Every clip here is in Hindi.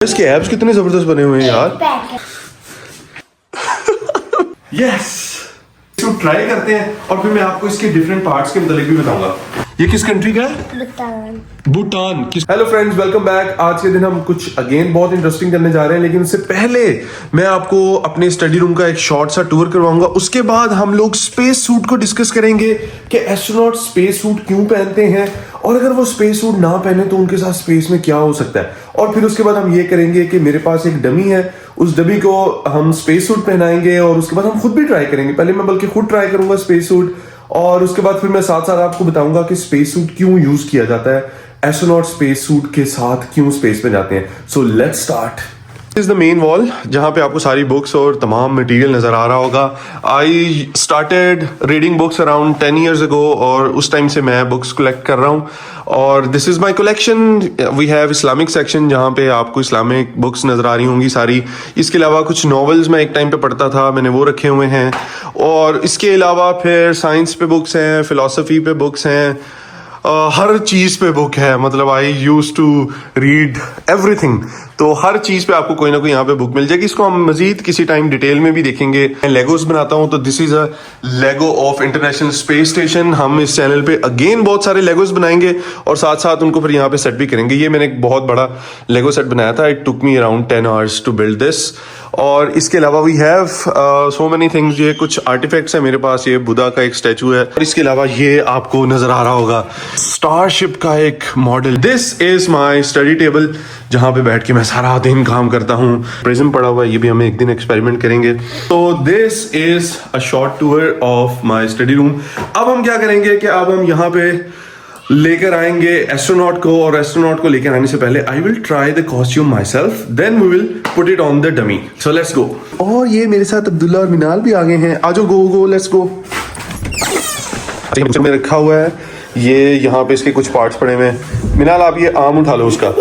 इसके एब्स कितने जबरदस्त बने हुए हैं यार। यस, इसको ट्राई करते हैं और फिर मैं आपको इसके डिफरेंट पार्ट्स के मतलब भी बताऊंगा। ये किस कंट्री का है? Bhutan. Hello friends, welcome back. आज के दिन हम कुछ अगेन बहुत इंटरेस्टिंग करने जा रहे हैं, लेकिन उससे पहले मैं आपको अपने स्टडी रूम का एक शॉर्ट सा टूर करवाऊंगा। उसके बाद हम लोग स्पेस सूट को डिस्कस करेंगे कि एस्ट्रोनॉट स्पेस सूट क्यों पहनते हैं, और अगर वो स्पेस सूट ना पहने तो उनके साथ स्पेस में क्या हो सकता है। और फिर उसके बाद हम ये करेंगे कि मेरे पास एक डमी है, उस डमी को हम स्पेस सूट पहनाएंगे और उसके बाद हम खुद भी ट्राई करेंगे। पहले मैं बल्कि खुद ट्राई करूंगा स्पेस सूट, और उसके बाद फिर मैं साथ साथ आपको बताऊंगा कि स्पेस सूट क्यों यूज किया जाता है, एस्ट्रोनॉट स्पेस सूट के साथ क्यों स्पेस में जाते हैं। So let's start. Is the main wall जहां पे आपको सारी बुक्स और तमाम मटेरियल नजर आ रहा होगा। I started reading books around 10 years ago, और उस टाइम से मैं बुक्स कलेक्ट कर रहा हूँ। और this is my collection. We have Islamic section जहाँ पे आपको इस्लामिक बुक्स नजर आ रही होंगी सारी। इसके अलावा कुछ नॉवेल्स मैं एक टाइम पे पढ़ता था, मैंने वो रखे हुए हैं। और इसके अलावा फिर साइंस पे बुक्स हैं, फिलोसफी पे बुक्स हैं, हर चीज पे बुक है। मतलब आई यूज टू रीड एवरीथिंग, तो हर चीज पे आपको कोई ना कोई यहाँ पे बुक मिल जाएगी। इसको हम मजीद किसी टाइम डिटेल में भी देखेंगे। मैं लेगोस बनाता हूँ, तो this is a Lego of international space station. हम इस चैनल पे अगेन बहुत सारे लेगोस बनाएंगे और साथ साथ उनको फिर यहाँ पे सेट भी करेंगे। ये मैंने एक बहुत बड़ा लेगो सेट बनाया था, it took me around 10 hours to build this. और इसके अलावा we have so many things. ये कुछ आर्टिफैक्ट्स है मेरे पास। ये बुद्धा का एक स्टैचू है, और इसके अलावा ये आपको नजर आ रहा होगा स्टारशिप का एक model. This is my study table जहां पे बैठ के मैं सारा दिन काम करता हूँ। प्रिज्म पड़ा हुआ है, ये भी हम एक दिन एक्सपेरिमेंट करेंगे। तो this is a short tour of my study room. अब हम क्या करेंगे कि अब हम यहाँ पे लेकर आएंगे एस्ट्रोनॉट को, और एस्ट्रोनॉट को लेकर आने से पहले I will try the costume myself, then we will put it on the dummy. So let's go. और ये मेरे साथ अब्दुल्ला और मिनाल भी आ गए हैं। आजो, गो गो लेट्स गो। में रखा हुआ है ये, यहाँ पे इसके कुछ पार्ट्स पड़े हुए हैं। मिनाल आप ये आम उठा लो उसका।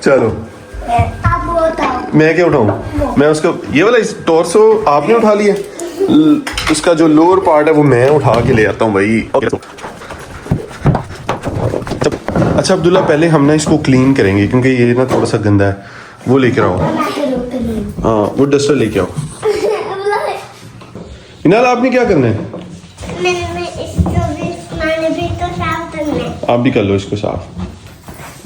चलो मैं क्या उठाऊं? मैं उसका ये वाला टॉर्सो आपने उठा लिया, उसका जो लोअर पार्ट है वो मैं उठा के ले आता हूँ भाई। अच्छा अब्दुल्ला, पहले हम ना इसको क्लीन करेंगे क्योंकि ये ना थोड़ा सा गंदा है। वो लेकर आओ, हाँ वो डस्टर लेके आओ। मिनाल आपने क्या करना है? आप भी कर लो इसको साफ।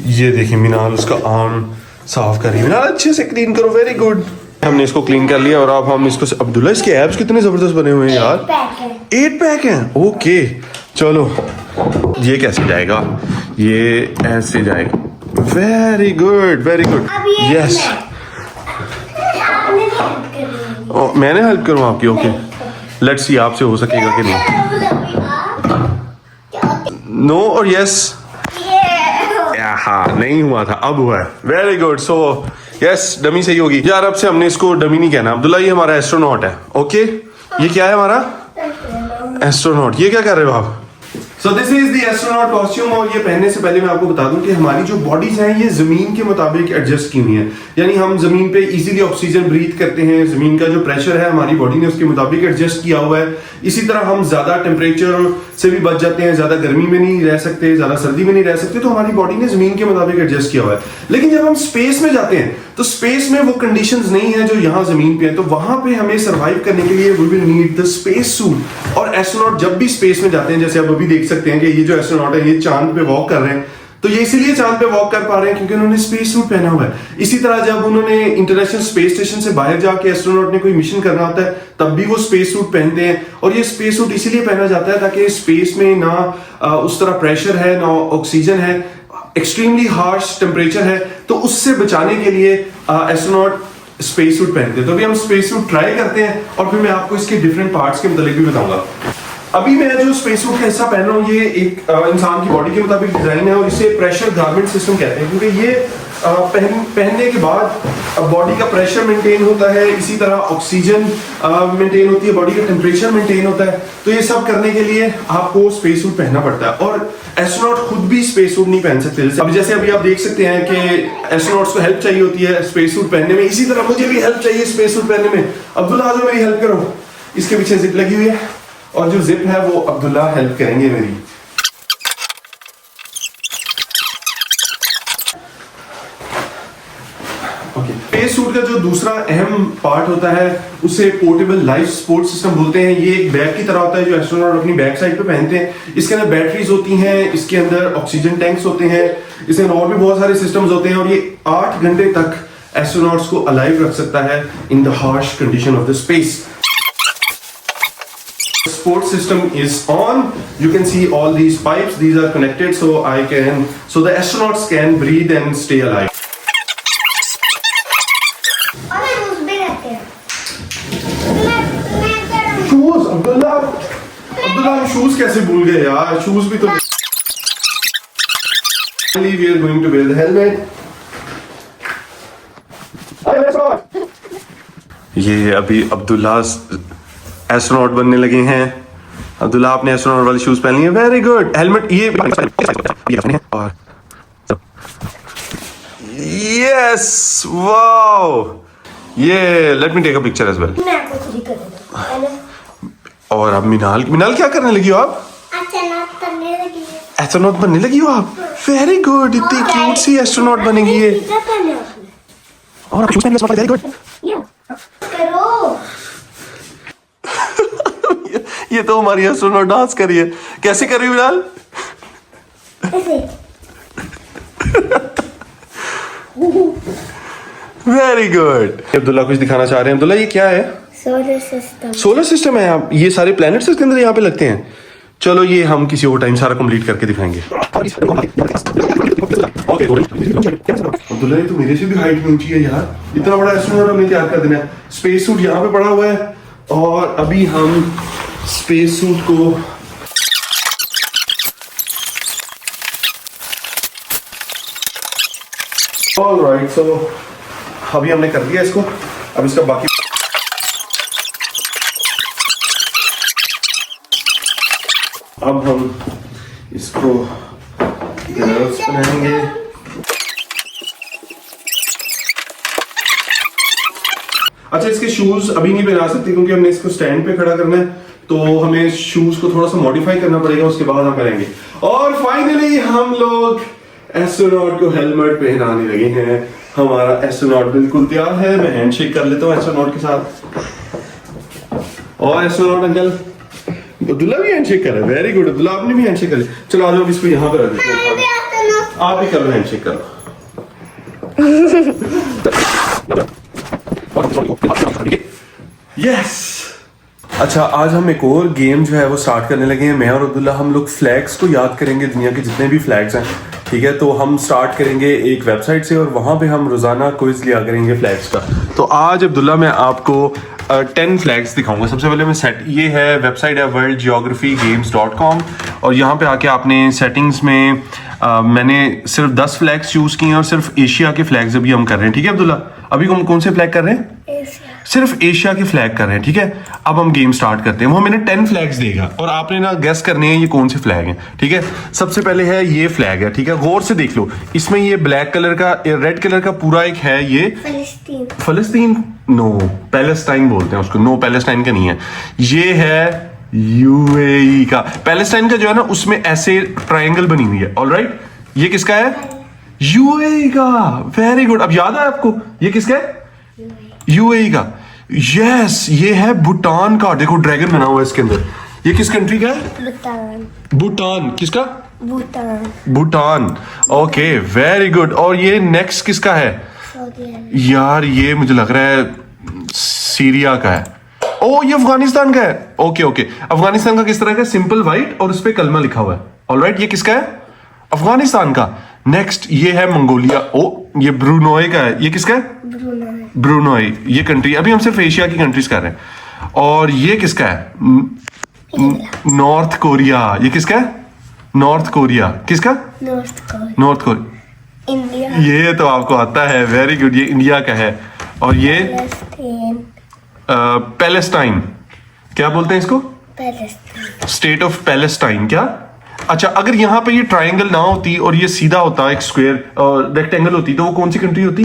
ये देखिए मिनाल उसका आर्म साफ कर रही है। मिनाल अच्छे से क्लीन करो, वेरी गुड। हमने इसको क्लीन कर लिया और अब हम इसको। अब्दुल्ला इसके एब्स कितने जबरदस्त बने हुए हैं यार। 8 पैक हैं। ओके चलो, ये कैसे जाएगा? ये ऐसे जाएगा। Very good very good, yes. मैंने हेल्प करूँ आपकी? ओके लेट्स सी आपसे हो सकेगा कि नहीं। नो और यस। हाँ नहीं हुआ था, अब हुआ है। Very good. So yes, dummy सही होगी यार। अब से हमने इसको डमी नहीं कहना। अब्दुल्ला ये हमारा एस्ट्रोनॉट है। ओके ये क्या है? हमारा एस्ट्रोनॉट। ये क्या कर रहे हो आप? So this is the astronaut costume. और ये पहनने से पहले मैं आपको बता दूं कि हमारी जो बॉडीज हैं ये जमीन के मुताबिक एडजस्ट की हुई है। यानी हम जमीन पे इजीली ऑक्सीजन ब्रीथ करते हैं। जमीन का जो प्रेशर है हमारी बॉडी ने उसके मुताबिक एडजस्ट किया हुआ है। इसी तरह हम ज्यादा टेम्परेचर से भी बच जाते हैं, ज्यादा गर्मी में नहीं रह सकते, ज्यादा सर्दी में नहीं रह सकते। तो हमारी बॉडी ने जमीन के मुताबिक एडजस्ट किया हुआ है। लेकिन जब हम स्पेस में जाते हैं तो स्पेस में वो कंडीशंस नहीं है जो यहाँ जमीन पे है। तो वहां पे हमें सर्वाइव करने के लिए we will need the space suit. और एस्ट्रोनॉट जब भी स्पेस में जाते हैं, जैसे आप अभी देख सकते हैं कि ये जो एस्ट्रोनॉट है ये चांद पे वॉक कर रहे हैं, तो ये इसीलिए चांद पे वॉक कर पा रहे हैं क्योंकि उन्होंने स्पेस सूट पहना हुआ है। इसी तरह जब उन्होंने इंटरनेशनल स्पेस स्टेशन से बाहर जाके एस्ट्रोनॉट ने कोई मिशन करना होता है तब भी वो स्पेस सूट पहनते हैं। और ये स्पेस सूट इसीलिए पहना जाता है ताकि स्पेस में ना उस तरह प्रेशर है, ना ऑक्सीजन है, एक्सट्रीमली हार्श टेम्परेचर है, तो उससे बचाने के लिए एस्ट्रोनॉट स्पेस सूट पहनते हैं। तो अभी हम स्पेस सूट ट्राई करते हैं और फिर मैं आपको इसके डिफरेंट पार्ट्स के मतलब भी बताऊंगा। अभी मैं जो स्पेस सूट का हिस्सा पहन रहा हूँ ये एक इंसान की बॉडी के मुताबिक डिजाइन है, और इसे प्रेशर गारमेंट सिस्टम कहते हैं क्योंकि ये पहनने के बाद बॉडी का प्रेशर मेंटेन होता है, इसी तरह ऑक्सीजन मेंटेन होती है, बॉडी का टेम्परेचर मेंटेन होता है। तो ये सब करने के लिए आपको स्पेस सूट पहनना पड़ता है। और एस्ट्रोनॉट खुद भी स्पेस सूट नहीं पहन सकते। जैसे अभी आप देख सकते हैं कि एस्ट्रोनॉट्स को हेल्प चाहिए होती है स्पेस सूट पहनने में, इसी तरह मुझे भी हेल्प चाहिए स्पेस सूट पहनने में। अब्दुल्ला आ जाओ मेरी हेल्प करो। इसके पीछे जिप लगी हुई है और जो जिप है वो अब्दुल्ला हेल्प करेंगे मेरी। ओके, स्पेस सूट का जो दूसरा अहम पार्ट होता है उसे पोर्टेबल लाइफ सपोर्ट सिस्टम बोलते हैं। ये एक बैग की तरह होता है जो एस्ट्रोनॉट अपनी बैक साइड पे पहनते हैं। इसके अंदर बैटरीज होती हैं, इसके अंदर ऑक्सीजन टैंक्स होते हैं, इसके अंदर और भी बहुत सारे सिस्टम्स होते हैं और ये 8 घंटे तक एस्ट्रोनॉट्स को अलाइव रख सकता है in the harsh condition of the space. Support system is on. You can see all these pipes. These are connected, so the astronauts can breathe and stay alive. Shoes, Abdullah, हम shoes कैसे भूल गए यार? Shoes भी तो. Finally, we are going to wear the helmet. ये अभी अब्दुल्ला एस्ट्रोनॉट बनने लगे हैं। अब्दुल्ला आपने एस्ट्रोनॉट वाले शूज पहन लिए। Very good. हेलमेट ये और यस, वाओ, ये let me take a picture as well. और अब मिनाल क्या करने लगी हो आप? एस्ट्रोनॉट बनने लगी हो आप। वेरी गुड, इतनी क्यूट सी एस्ट्रोनॉट बनेगी ये। और आप शूज पहन ले, वेरी गुड। ये तो हमारी एस्ट्रोनॉट डांस कर रही है। कैसे कर रही है बिलाल? Very good. अब्दुल्ला कुछ दिखाना चाह रहे हैं। अब्दुल्ला ये क्या है? Solar system. सोलर सिस्टम है। आप ये सारे प्लैनेट्स इसके अंदर यहाँ पे लगते हैं। चलो ये हम किसी और टाइम सारा कंप्लीट करके दिखाएंगे। अब्दुल्ला ये तो मेरे से भी हाइट में ऊंची है यार। इतना बड़ा एस्ट्रोनॉट हमें तैयार कर देना है। स्पेस सूट यहाँ पे पड़ा हुआ है और अभी हम स्पेस सूट को ऑलराइट, सो अभी हमने कर दिया इसको। अब इसका बाकी अब हम इसको ग्लव्स पहनेंगे। अच्छा, इसके शूज अभी नहीं पहना सकते क्योंकि हमने इसको स्टैंड पे खड़ा करना है, तो हमें शूज को थोड़ा सा मॉडिफाई करना पड़ेगा, उसके बाद हम पहनेंगे। और फाइनली हम लोग एस्ट्रोनॉट को हेलमेट पहनाने लगे हैं। हमारा एस्ट्रोनॉट बिल्कुल तैयार है। मैं हैंडशेक कर लेता हूँ एस्ट्रोनॉट के साथ। और एस्ट्रोनॉट अंकल, अब्दुल्ला भी हैंडशेक कर रहा है। वेरी गुड अब्दुल्ला, आपने भी हैंडशेक कर लिया। चलो आ जाओ, इसको यहाँ पर रख देते हैं। आप भी कर लो, हैंडशेक कर लो। यस। अच्छा, आज हम एक और गेम जो है वो स्टार्ट करने लगे हैं। मैं और अब्दुल्ला हम लोग फ्लैग्स को याद करेंगे, दुनिया के जितने भी फ्लैग्स हैं। ठीक है, तो हम स्टार्ट करेंगे एक वेबसाइट से और वहां पे हम रोजाना क्विज लिया करेंगे फ्लैग्स का। तो आज अब्दुल्ला मैं आपको 10 फ्लैग्स दिखाऊंगा। सबसे पहले मैं सेट, ये है वेबसाइट है worldgeographygames.com और यहाँ पे आके आपने सेटिंग्स में मैंने सिर्फ 10 फ्लैग्स चूज किए हैं और सिर्फ एशिया के फ्लैग्स अभी हम कर रहे हैं। ठीक है अब्दुल्ला, अभी हम कौन से फ्लैग कर रहे हैं? सिर्फ एशिया के फ्लैग कर रहे हैं। ठीक है, अब हम गेम स्टार्ट करते हैं। वो हमें 10 फ्लैग्स देगा और आपने ना गेस करने हैं ये कौन से फ्लैग हैं। ठीक है, सबसे पहले है ये फ्लैग है। ठीक है, गौर से देख लो, इसमें ये ब्लैक कलर का, रेड कलर का पूरा एक है ये फलस्तीन। नो, पैलेस्टाइन बोलते हैं उसको। नो, पैलेस्टाइन का नहीं है। ये है यूएई का। पैलेस्टाइन का जो है ना, उसमें ऐसे ट्रायंगल बनी हुई है। ऑलराइट, ये किसका है? यूएई का। Very good. अब याद है आपको ये किसका है? यूएई का। यस, ये है भूटान का। देखो ड्रैगन बना हुआ है इसके अंदर। ये किस कंट्री का है? भूटान। किसका? भूटान। Okay, very good. और ये नेक्स्ट किसका है? यार ये मुझे लग रहा है सीरिया का है। ओ, ये अफगानिस्तान का है। ओके ओके, अफगानिस्तान का किस तरह का? सिंपल व्हाइट और उस पे कलमा लिखा हुआ है। ऑलराइट, ये किसका है? अफगानिस्तान का। नेक्स्ट ये है मंगोलिया। ओ, ये ब्रूनोई का है। ये किसका है? ब्रूनोई। ये कंट्री, अभी हम सिर्फ एशिया की कंट्रीज कर रहे हैं। और ये किसका है? North Korea. ये किसका है? North Korea. किसका? North Korea. इंडिया। ये तो आपको आता है। वेरी गुड, ये इंडिया का है। और ये पैलेस्टाइन। क्या बोलते हैं इसको? State of Palestine. क्या? अच्छा, अगर यहाँ पे ये ट्रायंगल ना होती और ये सीधा होता, एक स्क्वायर और रेक्टेंगल होती, तो वो कौन सी कंट्री होती?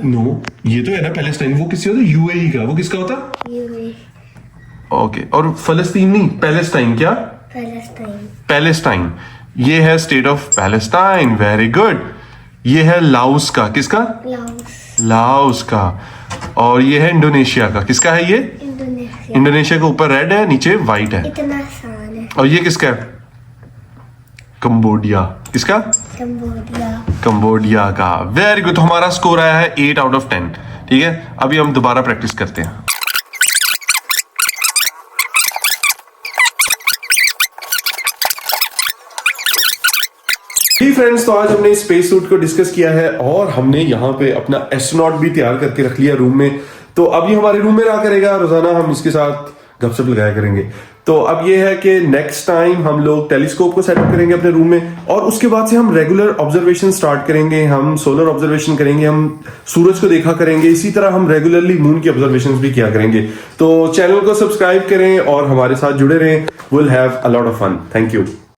नो, ये तो है ना पैलेस्टाइन। वो किससे होता? यूएई का। वो किसका होता? ओके, और फलस्तीन नहीं, पैलेस्टाइन। क्या? पैलेस्टाइन। ये है state of Palestine. Very good. ये है लाओस का, किसका? लाओस का। और ये है इंडोनेशिया का, किसका है ये? इंडोनेशिया के ऊपर रेड है, नीचे व्हाइट है। इतना आसान है। और ये किसका है? कंबोडिया, किसका? कंबोडिया का। Very good. तो हमारा स्कोर आया है 8 आउट ऑफ 10। ठीक है, अभी हम दोबारा प्रैक्टिस करते हैं। फ्रेंड्स, तो आज हमने स्पेस सूट को डिस्कस किया है और हमने यहाँ पे अपना एस्ट्रोनॉट भी तैयार करके रख लिया रूम में। तो अब ये हमारे रूम में रहा करेगा, रोजाना हम इसके साथ गपशप लगाया करेंगे। तो अब ये है कि नेक्स्ट टाइम हम लोग टेलीस्कोप को सेटअप करेंगे अपने रूम में और उसके बाद से हम रेगुलर ऑब्जर्वेशन स्टार्ट करेंगे। हम सोलर ऑब्जर्वेशन करेंगे, हम सूरज को देखा करेंगे, इसी तरह हम रेगुलरली मून की ऑब्जर्वेशन भी किया करेंगे। तो चैनल को सब्सक्राइब करें और हमारे साथ जुड़े रहें। Will have a lot of fun. Thank you.